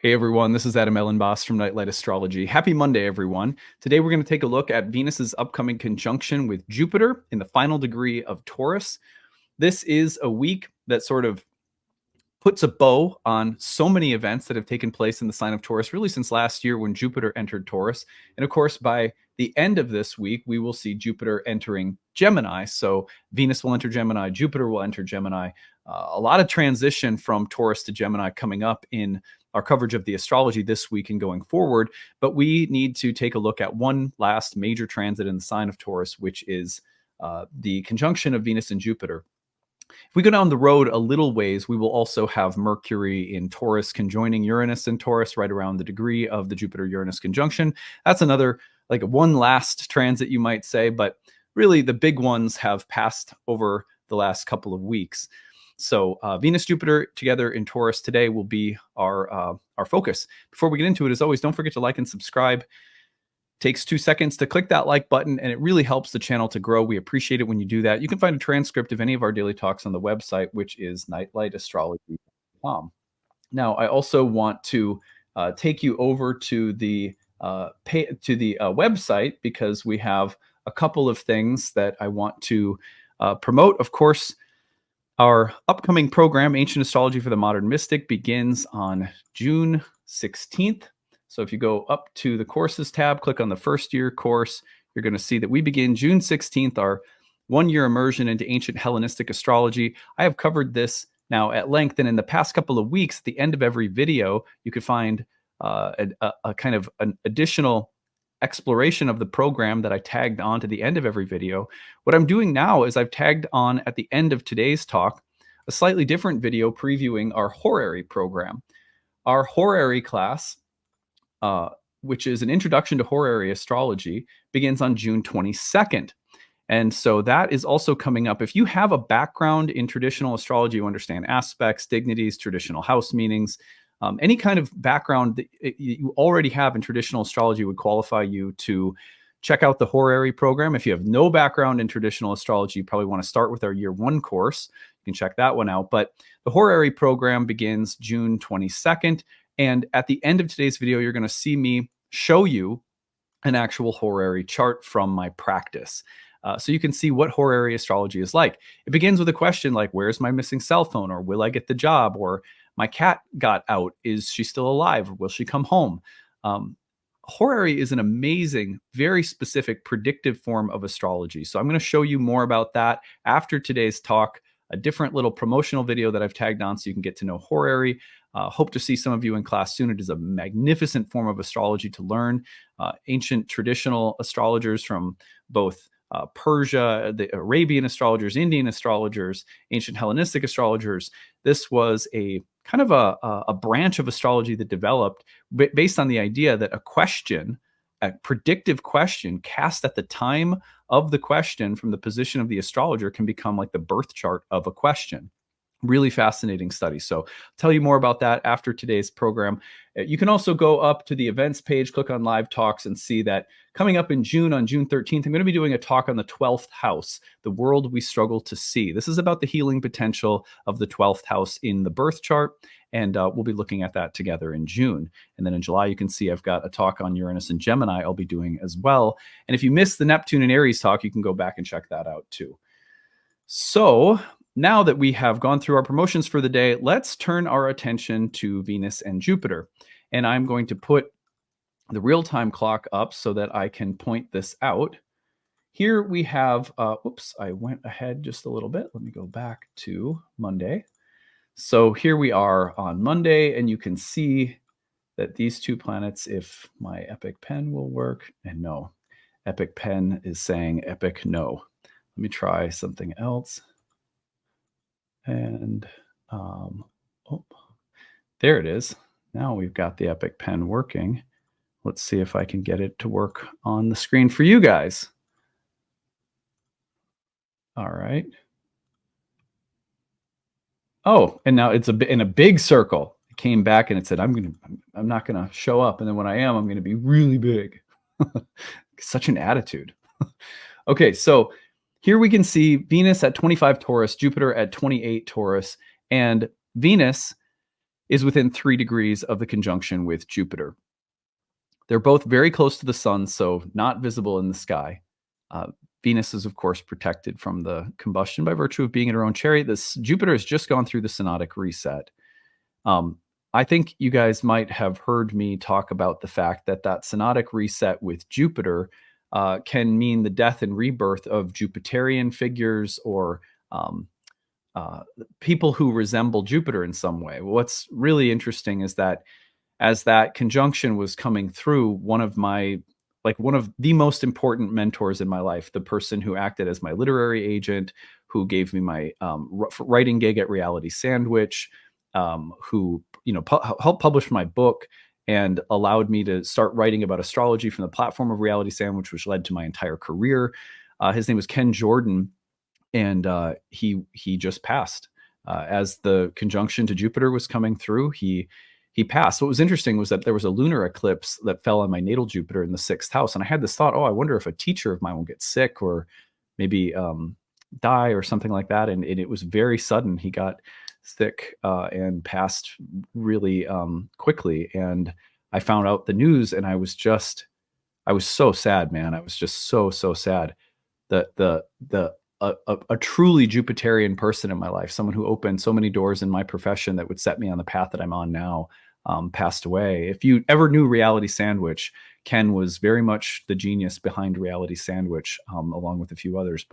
Hey everyone, this is Elenbaas from Nightlight Astrology. Happy Monday, everyone. Today we're going to take a look at Venus's upcoming conjunction with Jupiter in the final degree of Taurus. This is a week that sort of puts a bow on so many events that have taken place in the sign of Taurus, really since last year when Jupiter entered Taurus. And of course, by the end of this week, we will see Jupiter entering Gemini. So Venus will enter Gemini, Jupiter will enter Gemini. A lot of transition from Taurus to Gemini coming up in our coverage of the astrology this week and going forward. But we need to take a look at one last major transit in the sign of Taurus, which is the conjunction of Venus and Jupiter. If we go down the road a little ways, we will also have Mercury in Taurus conjoining Uranus in Taurus right around the degree of the Jupiter-Uranus conjunction. That's another, like one last transit, you might say, but really the big ones have passed over the last couple of weeks. So Venus-Jupiter together in Taurus today will be our focus. Before we get into it, as always, don't forget to like and subscribe. Takes 2 seconds to click that like button, and it really helps the channel to grow. We appreciate it when you do that. You can find a transcript of any of our daily talks on the website, which is nightlightastrology.com. Now, I also want to take you over to the website because we have a couple of things that I want to promote. Of course, our upcoming program, Ancient Astrology for the Modern Mystic, begins on June 16th. So if you go up to the courses tab, click on the first year course, you're going to see that we begin June 16th, our 1-year immersion into ancient Hellenistic astrology. I have covered this now at length, and in the past couple of weeks, at the end of every video, you could find a kind of an additional exploration of the program that I tagged on to the end of every video. What I'm doing now is I've tagged on at the end of today's talk a slightly different video previewing our horary program. Our horary class, which is an introduction to horary astrology, begins on June 22nd. And so that is also coming up. If you have a background in traditional astrology, you understand aspects, dignities, traditional house meanings, any kind of background that you already have in traditional astrology would qualify you to check out the horary program. If you have no background in traditional astrology, you probably want to start with our year 1 course. You can check that one out. But the horary program begins June 22nd. And at the end of today's video, you're going to see me show you an actual horary chart from my practice. So you can see what horary astrology is like. It begins with a question like, where's my missing cell phone? Or will I get the job? Or my cat got out. Is she still alive? Or will she come home? Horary is an amazing, very specific predictive form of astrology. So I'm going to show you more about that after today's talk, a different little promotional video that I've tagged on so you can get to know horary. Hope to see some of you in class soon. It is a magnificent form of astrology to learn. Ancient traditional astrologers from both Persia, the Arabian astrologers, Indian astrologers, ancient Hellenistic astrologers. This was a kind of a branch of astrology that developed based on the idea that a predictive question cast at the time of the question from the position of the astrologer can become like the birth chart of a question. Really fascinating study. So I'll tell you more about that after today's program. You can also go up to the events page, click on live talks, and see that coming up in June, on June 13th, I'm going to be doing a talk on the 12th house, the world we struggle to see. This is about the healing potential of the 12th house in the birth chart. And we'll be looking at that together in June. And then in July, you can see I've got a talk on Uranus and Gemini I'll be doing as well. And if you missed the Neptune and Aries talk, you can go back and check that out too. So now that we have gone through our promotions for the day, let's turn our attention to Venus and Jupiter. And I'm going to put the real-time clock up so that I can point this out. Here we have, oops, I went ahead just a little bit. Let me go back to Monday. So here we are on Monday, and you can see that these two planets, if my Epic Pen will work, and no, Epic Pen is saying Epic no. Let me try something else. And oh, there it is. Now we've got the Epic Pen working. Let's see if I can get it to work on the screen for you guys. All right. Oh, and now it's in a big circle. It came back and it said, I'm not gonna show up. And then when I am, I'm gonna be really big. Such an attitude. Okay, so here we can see Venus at 25 Taurus, Jupiter at 28 Taurus, and Venus is within 3 degrees of the conjunction with Jupiter. They're both very close to the sun, so not visible in the sky. Uh, Venus is, of course, protected from the combustion by virtue of being in her own chariot. Jupiter has just gone through the synodic reset. I think you guys might have heard me talk about the fact that synodic reset with Jupiter can mean the death and rebirth of Jupiterian figures or people who resemble Jupiter in some way. What's really interesting is that as that conjunction was coming through, one of the most important mentors in my life, the person who acted as my literary agent, who gave me my writing gig at Reality Sandwich, who helped publish my book and allowed me to start writing about astrology from the platform of Reality Sandwich, which led to my entire career. His name was Ken Jordan, and he just passed as the conjunction to Jupiter was coming through. He passed. What was interesting was that there was a lunar eclipse that fell on my natal Jupiter in the 6th house. And I had this thought, I wonder if a teacher of mine will get sick or maybe die or something like that. And it was very sudden. He got sick and passed really quickly. And I found out the news and I was so sad, man. I was just so sad. A truly Jupiterian person in my life, someone who opened so many doors in my profession that would set me on the path that I'm on now, passed away. If you ever knew Reality Sandwich, Ken was very much the genius behind Reality Sandwich, along with a few others.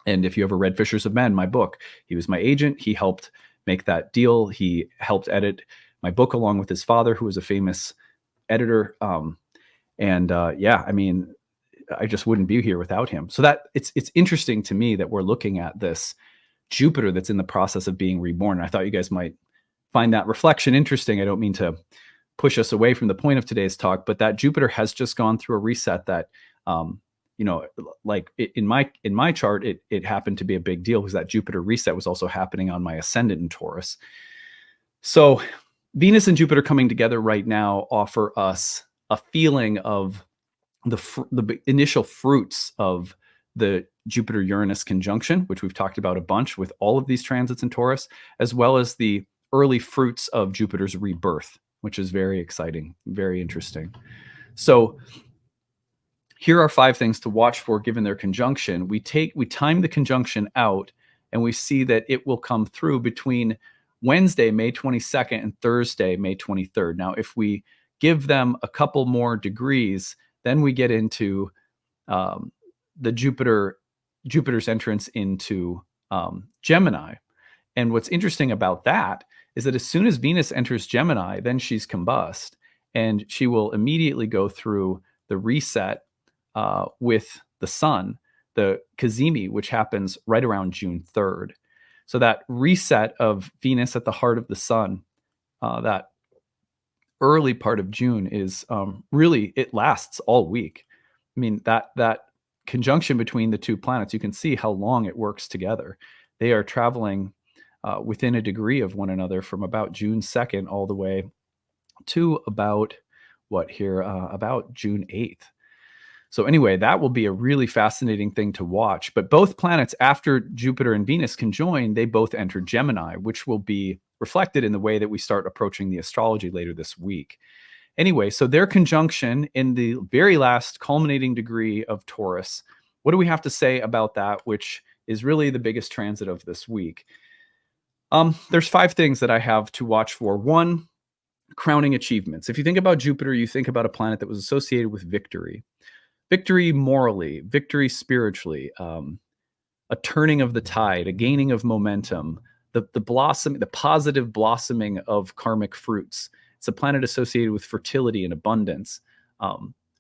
And if you ever read Fishers of Men, my book, he was my agent. He helped make that deal. He helped edit my book along with his father, who was a famous editor. I just wouldn't be here without him. So that it's interesting to me that we're looking at this Jupiter that's in the process of being reborn. And I thought you guys might find that reflection interesting. I don't mean to push us away from the point of today's talk, but that Jupiter has just gone through a reset that, in my chart, it happened to be a big deal because that Jupiter reset was also happening on my ascendant in Taurus. So Venus and Jupiter coming together right now offer us a feeling of the initial fruits of the Jupiter-Uranus conjunction, which we've talked about a bunch with all of these transits in Taurus, as well as the early fruits of Jupiter's rebirth, which is very exciting, very interesting. So here are 5 things to watch for given their conjunction. We time the conjunction out, and we see that it will come through between Wednesday, May 22nd, and Thursday, May 23rd. Now, if we give them a couple more degrees, then we get into the Jupiter's entrance into Gemini. And what's interesting about that is that as soon as Venus enters Gemini, then she's combust, and she will immediately go through the reset with the sun, the Cazimi, which happens right around June 3rd. So that reset of Venus at the heart of the sun, that early part of June is really, it lasts all week. I mean, that conjunction between the two planets, you can see how long it works together. They are traveling within a degree of one another from about June 2nd all the way to about about June 8th. So anyway, that will be a really fascinating thing to watch. But both planets, after Jupiter and Venus conjoin, they both enter Gemini, which will be reflected in the way that we start approaching the astrology later this week. Anyway, so their conjunction in the very last culminating degree of Taurus, what do we have to say about that, which is really the biggest transit of this week? There's 5 things that I have to watch for. 1, crowning achievements. If you think about Jupiter, you think about a planet that was associated with victory. Victory morally, victory spiritually, a turning of the tide, a gaining of momentum, the positive blossoming of karmic fruits. It's a planet associated with fertility and abundance,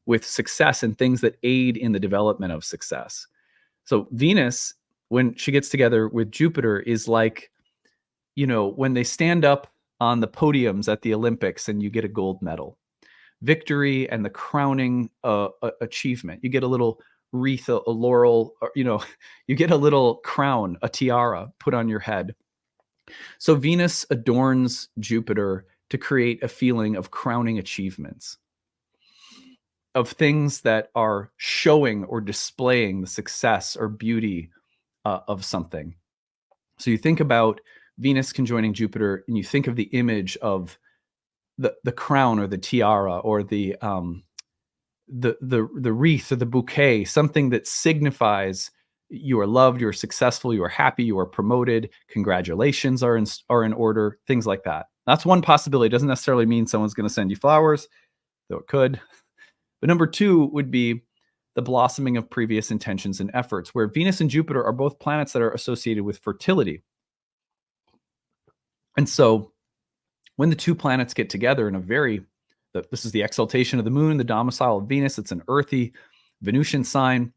with success and things that aid in the development of success. So Venus, when she gets together with Jupiter, is like, when they stand up on the podiums at the Olympics and you get a gold medal. Victory and the crowning achievement. You get a little wreath, a laurel, or, you get a little crown, a tiara put on your head. So Venus adorns Jupiter to create a feeling of crowning achievements, of things that are showing or displaying the success or beauty of something. So you think about Venus conjoining Jupiter, and you think of the image of the crown or the tiara or the wreath or the bouquet, something that signifies you are loved, you are successful, you are happy, you are promoted, congratulations are in order, things like that. That's one possibility. It doesn't necessarily mean someone's going to send you flowers, though it could. But number two would be the blossoming of previous intentions and efforts, where Venus and Jupiter are both planets that are associated with fertility. And so when the two planets get together in a very, this is the exaltation of the moon, the domicile of Venus, it's an earthy Venusian sign.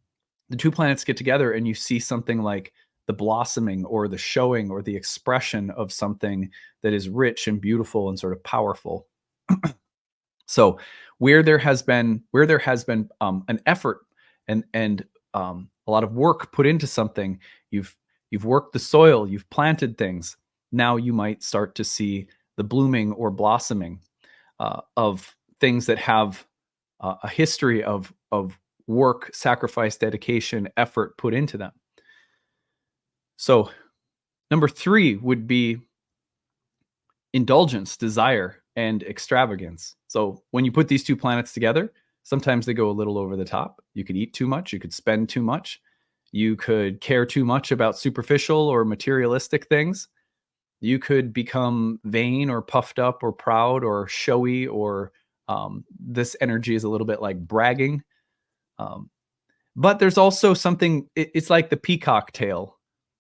The two planets get together and you see something like the blossoming or the showing or the expression of something that is rich and beautiful and sort of powerful. So where there has been an effort and a lot of work put into something, you've worked the soil, you've planted things. Now you might start to see the blooming or blossoming of things that have a history of work, sacrifice, dedication, effort put into them. So number three would be indulgence, desire, and extravagance. So when you put these two planets together, sometimes they go a little over the top. You could eat too much, you could spend too much, you could care too much about superficial or materialistic things. You could become vain or puffed up or proud or showy, or this energy is a little bit like bragging. But there's also something, it's like the peacock tail.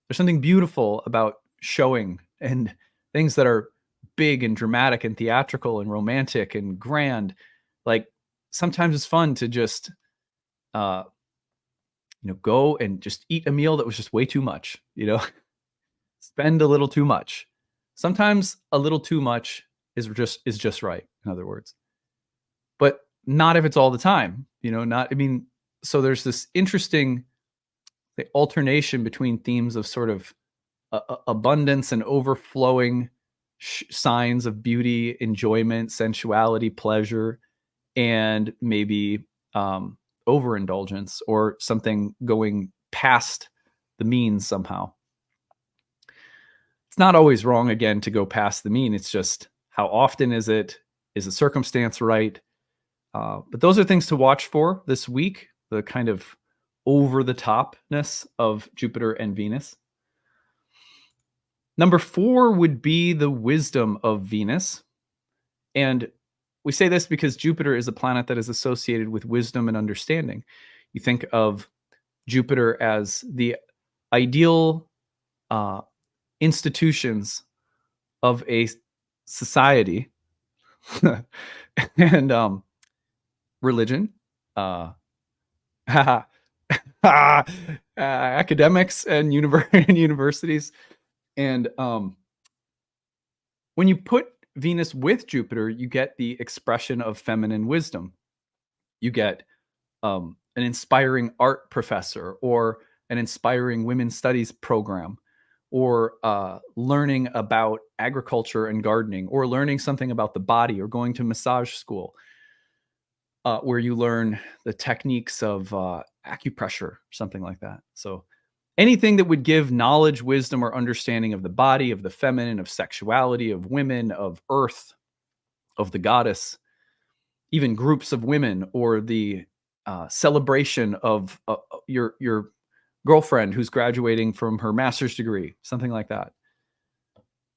There's something beautiful about showing and things that are big and dramatic and theatrical and romantic and grand. Like sometimes it's fun to just, go and just eat a meal that was just way too much, spend a little too much. Sometimes a little too much is just right, in other words. But not if it's all the time, so there's this interesting alternation between themes of sort of abundance and overflowing signs of beauty, enjoyment, sensuality, pleasure, and maybe overindulgence or something going past the means somehow. It's not always wrong, again, to go past the mean. It's just how often is it? Is the circumstance right? But those are things to watch for this week, the kind of over-the-topness of Jupiter and Venus. Number four would be the wisdom of Venus. And we say this because Jupiter is a planet that is associated with wisdom and understanding. You think of Jupiter as the ideal institutions of a society and religion, academics and universities. And when you put Venus with Jupiter, you get the expression of feminine wisdom. You get an inspiring art professor or an inspiring women's studies program, or learning about agriculture and gardening, or learning something about the body, or going to massage school, where you learn the techniques of acupressure, something like that. So anything that would give knowledge, wisdom, or understanding of the body, of the feminine, of sexuality, of women, of earth, of the goddess, even groups of women, or the celebration of your girlfriend who's graduating from her master's degree, something like that.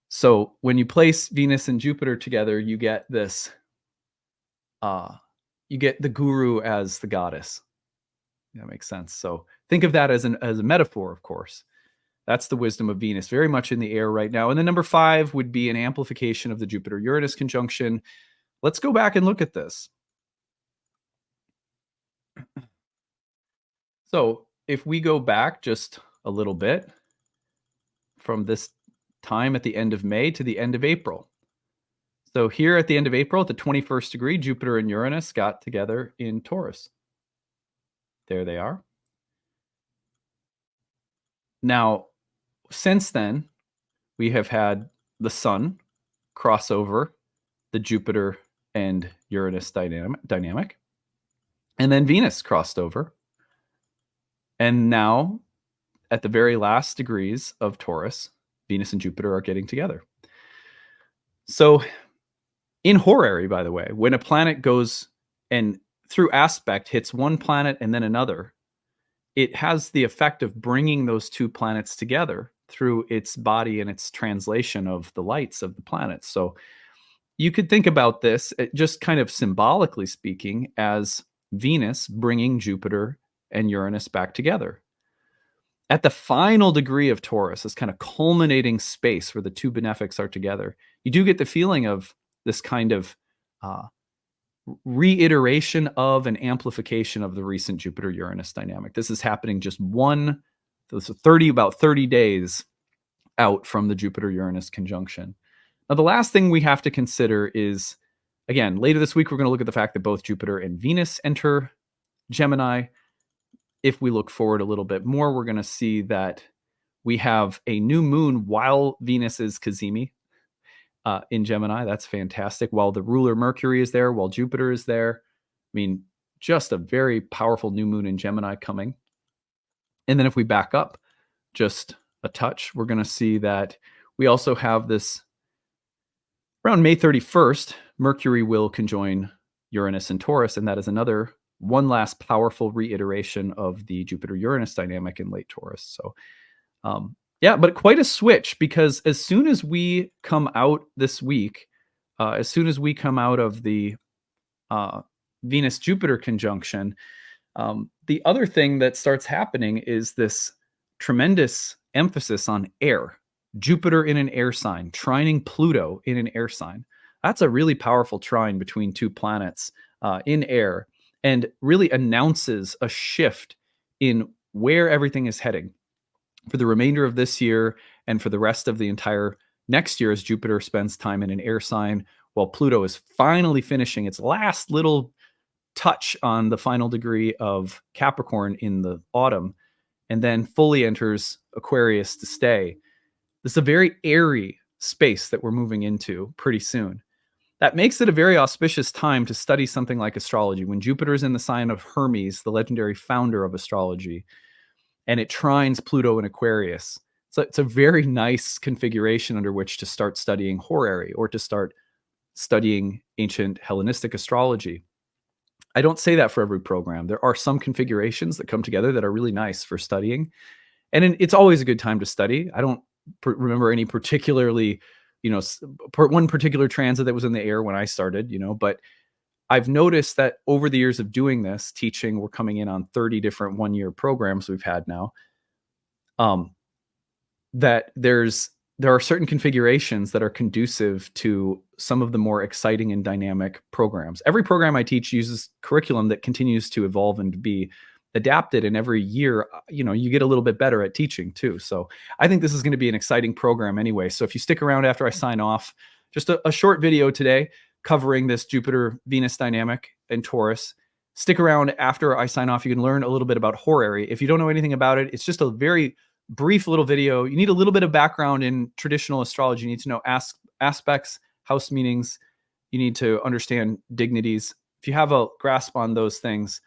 So when you place Venus and Jupiter together, you get this, you get the guru as the goddess. That makes sense. So think of that as a metaphor, of course. That's the wisdom of Venus, very much in the air right now. And then number five would be an amplification of the Jupiter-Uranus conjunction. Let's go back and look at this. So if we go back just a little bit from this time at the end of May to the end of April. So here at the end of April, at the 21st degree, Jupiter and Uranus got together in Taurus. There they are. Now, since then, we have had the Sun cross over the Jupiter and Uranus dynamic. And then Venus crossed over. And now, at the very last degrees of Taurus, Venus and Jupiter are getting together. So in horary, by the way, when a planet goes and through aspect hits one planet and then another, it has the effect of bringing those two planets together through its body and its translation of the lights of the planets. So you could think about this, just kind of symbolically speaking, as Venus bringing Jupiter and Uranus back together. At the final degree of Taurus, this kind of culminating space where the two benefics are together, you do get the feeling of this kind of reiteration of an amplification of the recent Jupiter-Uranus dynamic. This is happening just about 30 days out from the Jupiter-Uranus conjunction. Now, the last thing we have to consider is, again, later this week, we're going to look at the fact that both Jupiter and Venus enter Gemini. If we look forward a little bit more, we're going to see that we have a new moon while Venus is Cazimi in Gemini. That's fantastic. While the ruler Mercury is there, while Jupiter is there. I mean, just a very powerful new moon in Gemini coming. And then if we back up just a touch, we're going to see that we also have this around May 31st, Mercury will conjoin Uranus and Taurus, and that is one last powerful reiteration of the Jupiter-Uranus dynamic in late Taurus. So, yeah, but quite a switch, because as soon as we come out this week, as soon as we come out of the Venus-Jupiter conjunction, the other thing that starts happening is this tremendous emphasis on air. Jupiter in an air sign, trining Pluto in an air sign. That's a really powerful trine between two planets in air, and really announces a shift in where everything is heading for the remainder of this year and for the rest of the entire next year, as Jupiter spends time in an air sign, while Pluto is finally finishing its last little touch on the final degree of Capricorn in the autumn, and then fully enters Aquarius to stay. This is a very airy space that we're moving into pretty soon. That makes it a very auspicious time to study something like astrology. When Jupiter is in the sign of Hermes, the legendary founder of astrology, and it trines Pluto in Aquarius. So it's a very nice configuration under which to start studying horary, or to start studying ancient Hellenistic astrology. I don't say that for every program. There are some configurations that come together that are really nice for studying. And it's always a good time to study. I don't remember any particularly, one particular transit that was in the air when I started, but I've noticed that over the years of doing this teaching, we're coming in on 30 different one-year programs we've had now, that there are certain configurations that are conducive to some of the more exciting and dynamic programs. Every program I teach uses curriculum that continues to evolve and be adapted, and every year, you get a little bit better at teaching too. So I think this is going to be an exciting program anyway. So if you stick around after I sign off, just a short video today covering this Jupiter-Venus dynamic in Taurus. Stick around after I sign off. You can learn a little bit about horary. If you don't know anything about it, it's just a very brief little video. You need a little bit of background in traditional astrology. You need to know aspects, house meanings. You need to understand dignities. If you have a grasp on those things,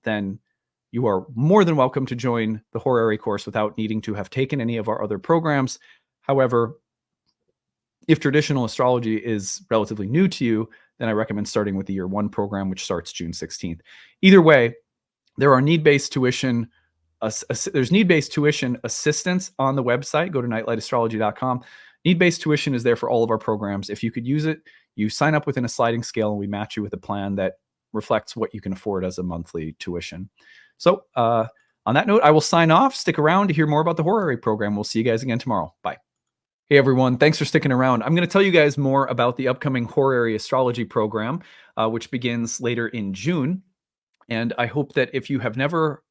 then you are more than welcome to join the horary course without needing to have taken any of our other programs. However, if traditional astrology is relatively new to you, then I recommend starting with the year one program, which starts June 16th. Either way, there are need-based tuition. There's need-based tuition assistance on the website. Go to nightlightastrology.com. Need-based tuition is there for all of our programs. If you could use it, you sign up within a sliding scale, and we match you with a plan that reflects what you can afford as a monthly tuition. So on that note, I will sign off. Stick around to hear more about the horary program. We'll see you guys again tomorrow. Bye. Hey everyone, thanks for sticking around. I'm going to tell you guys more about the upcoming horary astrology program, which begins later in June. And I hope that if you have never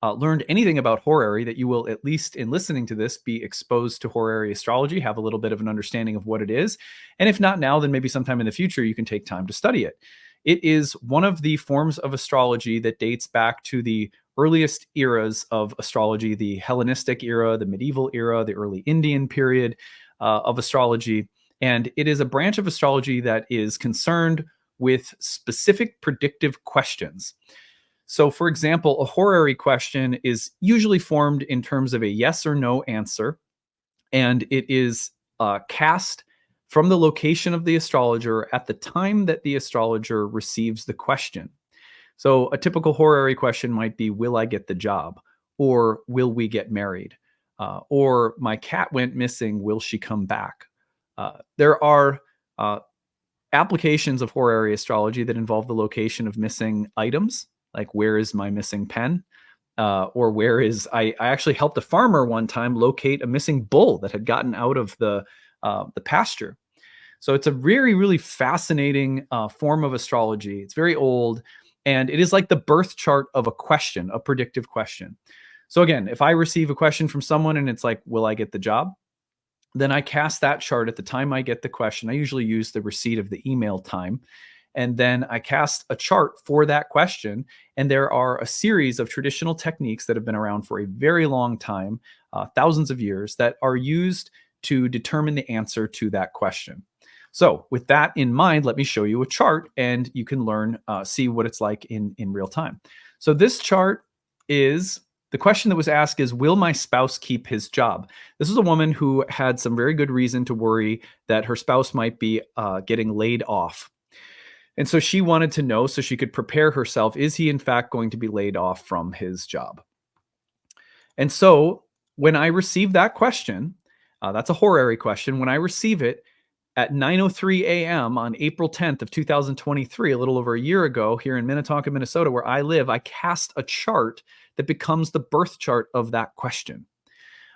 learned anything about horary, that you will, at least in listening to this, be exposed to horary astrology, have a little bit of an understanding of what it is. And if not now, then maybe sometime in the future, you can take time to study it. It is one of the forms of astrology that dates back to the earliest eras of astrology, the Hellenistic era, the medieval era, the early Indian period of astrology. And it is a branch of astrology that is concerned with specific predictive questions. So, for example, a horary question is usually formed in terms of a yes or no answer. and it is cast from the location of the astrologer at the time that the astrologer receives the question. So a typical horary question might be, will I get the job? Or will we get married? Or my cat went missing, will she come back? There are applications of horary astrology that involve the location of missing items, like where is my missing pen? Or where is I actually helped a farmer one time locate a missing bull that had gotten out of the pasture. So it's a very, really fascinating form of astrology. It's very old, and it is like the birth chart of a question, a predictive question. So again, if I receive a question from someone and it's like, will I get the job? Then I cast that chart at the time I get the question. I usually use the receipt of the email time. And then I cast a chart for that question. And there are a series of traditional techniques that have been around for a very long time, thousands of years, that are used to determine the answer to that question. So with that in mind, let me show you a chart and you can learn, see what it's like in real time. So this chart is, the question that was asked is, will my spouse keep his job? This is a woman who had some very good reason to worry that her spouse might be getting laid off. And so she wanted to know so she could prepare herself, is he in fact going to be laid off from his job? And so when I receive that question, that's a horary question. When I receive it at 9:03 a.m. on April 10th of 2023, a little over a year ago, here in Minnetonka, Minnesota, where I live, I cast a chart that becomes the birth chart of that question.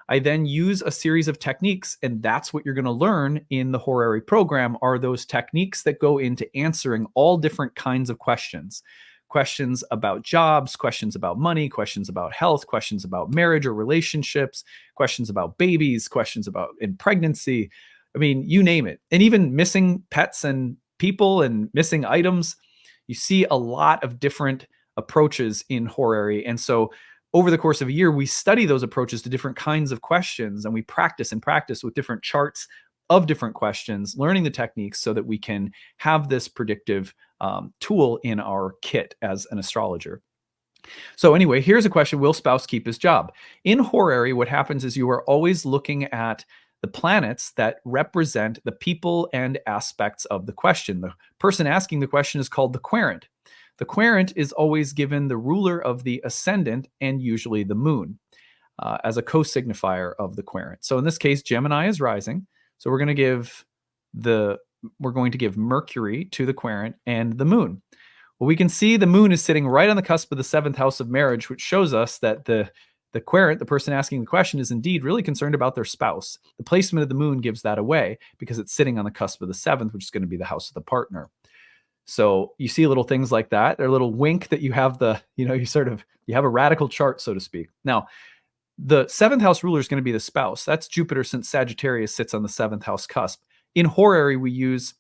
I then use a series of techniques, and that's what you're going to learn in the horary program, are those techniques that go into answering all different kinds of questions. Questions about jobs, questions about money, questions about health, questions about marriage or relationships, questions about babies, questions about in pregnancy. I mean, you name it. And even missing pets and people and missing items. You see a lot of different approaches in horary. And so over the course of a year, we study those approaches to different kinds of questions, and we practice and practice with different charts of different questions, learning the techniques so that we can have this predictive tool in our kit as an astrologer. So anyway, here's a question, will spouse keep his job? In horary, what happens is you are always looking at the planets that represent the people and aspects of the question. The person asking the question is called the querent. The querent is always given the ruler of the ascendant and usually the moon as a co-signifier of the querent. So in this case, Gemini is rising. So we're going to give Mercury to the querent and the moon. Well, we can see the moon is sitting right on the cusp of the 7th house of marriage, which shows us that the querent, the person asking the question, is indeed really concerned about their spouse. The placement of the moon gives that away because it's sitting on the cusp of the 7th, which is going to be the house of the partner. So you see little things like that. They're a little wink that you have you have a radical chart, so to speak. Now, the 7th house ruler is going to be the spouse. That's Jupiter, since Sagittarius sits on the 7th house cusp. In horary, we use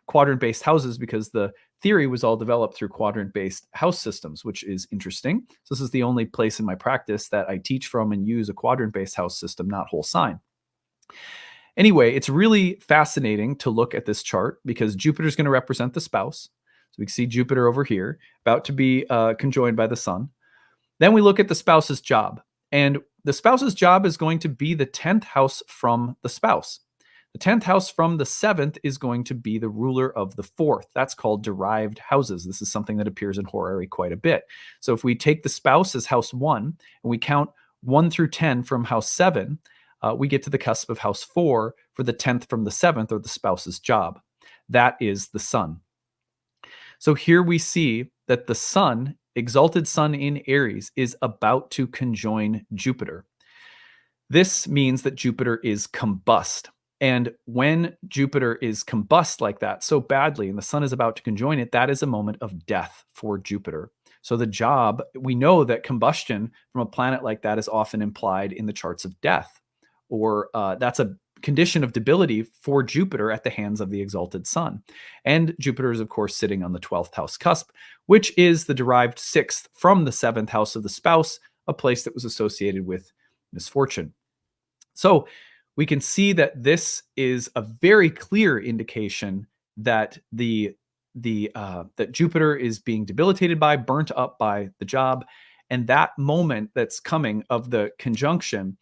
quadrant-based houses because the theory was all developed through quadrant-based house systems, which is interesting. So this is the only place in my practice that I teach from and use a quadrant-based house system, not whole sign. Anyway, it's really fascinating to look at this chart because Jupiter is going to represent the spouse. So we can see Jupiter over here, about to be conjoined by the sun. Then we look at the spouse's job. And the spouse's job is going to be the 10th house from the spouse. The 10th house from the 7th is going to be the ruler of the 4th. That's called derived houses. This is something that appears in horary quite a bit. So if we take the spouse as house 1 and we count 1 through 10 from house 7, we get to the cusp of house 4 for the 10th from the 7th, or the spouse's job. That is the sun. So here we see that the sun, exalted sun in Aries, is about to conjoin Jupiter. This means that Jupiter is combust. And when Jupiter is combust like that so badly and the sun is about to conjoin it, that is a moment of death for Jupiter. So the job, we know that combustion from a planet like that is often implied in the charts of death, or that's a condition of debility for Jupiter at the hands of the exalted sun. And Jupiter is, of course, sitting on the 12th house cusp, which is the derived 6th from the 7th house of the spouse, a place that was associated with misfortune. So we can see that this is a very clear indication that that Jupiter is being debilitated by, burnt up by the job. And that moment that's coming of the conjunction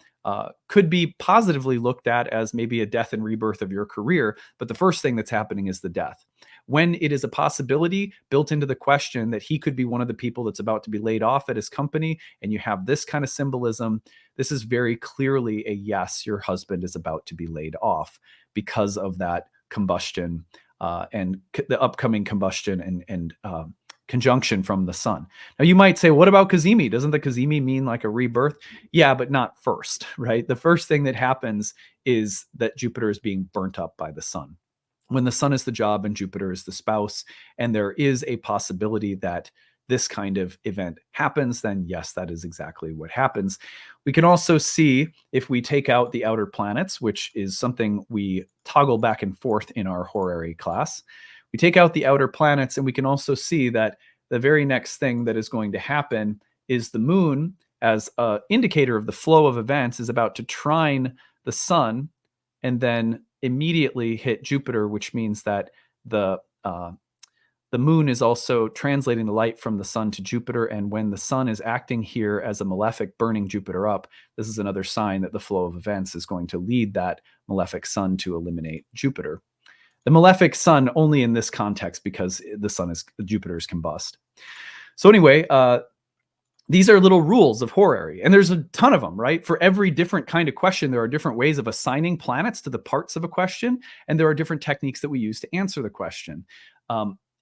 could be positively looked at as maybe a death and rebirth of your career. But the first thing that's happening is the death. When it is a possibility built into the question that he could be one of the people that's about to be laid off at his company, and you have this kind of symbolism, this is very clearly a yes, your husband is about to be laid off because of that combustion and the upcoming combustion and conjunction from the sun. Now you might say, what about Cazimi? Doesn't the Cazimi mean like a rebirth? Yeah, but not first, right? The first thing that happens is that Jupiter is being burnt up by the sun. When the sun is the job and Jupiter is the spouse, and there is a possibility that this kind of event happens, then yes, that is exactly what happens. We can also see if we take out the outer planets, which is something we toggle back and forth in our horary class. We take out the outer planets, and we can also see that the very next thing that is going to happen is the moon, as an indicator of the flow of events, is about to trine the sun and then immediately hit Jupiter, which means that the moon is also translating the light from the sun to Jupiter. And when the sun is acting here as a malefic, burning Jupiter up, this is another sign that the flow of events is going to lead that malefic sun to eliminate Jupiter. The malefic sun only in this context because Jupiter's combust. So anyway, these are little rules of horary, and there's a ton of them, right? For every different kind of question, there are different ways of assigning planets to the parts of a question, and there are different techniques that we use to answer the question.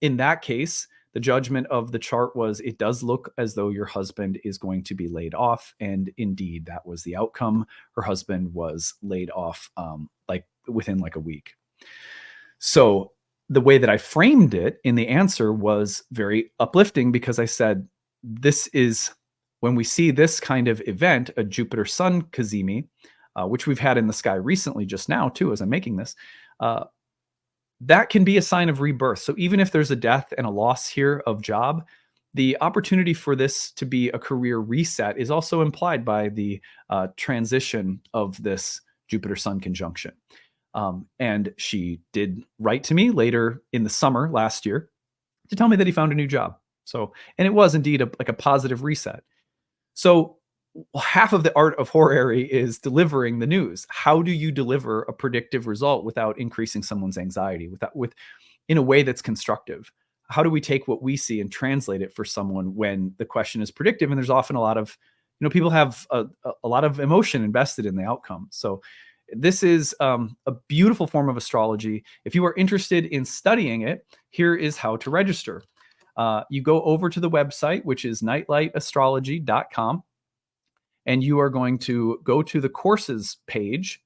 In that case, the judgment of the chart was it does look as though your husband is going to be laid off, and indeed, that was the outcome. Her husband was laid off within a week. So the way that I framed it in the answer was very uplifting because I said, this is when we see this kind of event, a Jupiter Sun Cazimi, which we've had in the sky recently just now too, as I'm making this, that can be a sign of rebirth. So even if there's a death and a loss here of job, the opportunity for this to be a career reset is also implied by the transition of this Jupiter Sun conjunction. And she did write to me later in the summer last year to tell me that he found a new job. So, and it was indeed a positive reset. So half of the art of horary is delivering the news. How do you deliver a predictive result without increasing someone's anxiety, in a way that's constructive? How do we take what we see and translate it for someone when the question is predictive? And there's often a lot of, people have a lot of emotion invested in the outcome. So this is a beautiful form of astrology. If you are interested in studying it, here is how to register. You go over to the website, which is nightlightastrology.com, and you are going to go to the courses page.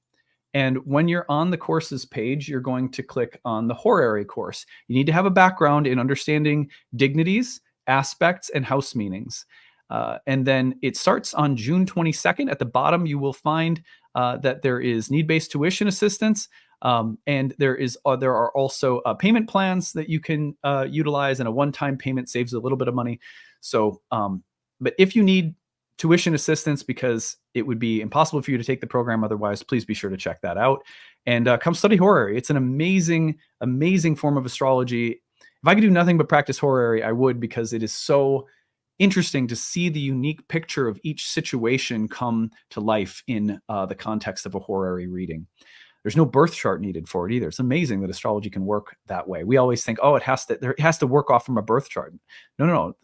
And when you're on the courses page, you're going to click on the horary course. You need to have a background in understanding dignities, aspects, and house meanings. And then it starts on June 22nd. At the bottom, you will find that there is need-based tuition assistance. And there are also payment plans that you can utilize, and a one-time payment saves a little bit of money. So, but if you need tuition assistance because it would be impossible for you to take the program otherwise, please be sure to check that out and come study horary. It's an amazing, amazing form of astrology. If I could do nothing but practice horary, I would, because it is so interesting to see the unique picture of each situation come to life in the context of a horary reading. There's no birth chart needed for it either. It's amazing that astrology can work that way. We always think, it has to work off from a birth chart. No.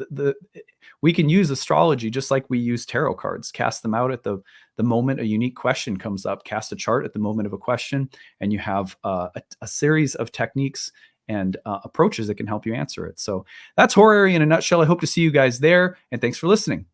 We can use astrology just like we use tarot cards. Cast them out at the moment a unique question comes up. Cast a chart at the moment of a question, and you have a series of techniques and approaches that can help you answer it. So that's horary in a nutshell. I hope to see you guys there, and thanks for listening.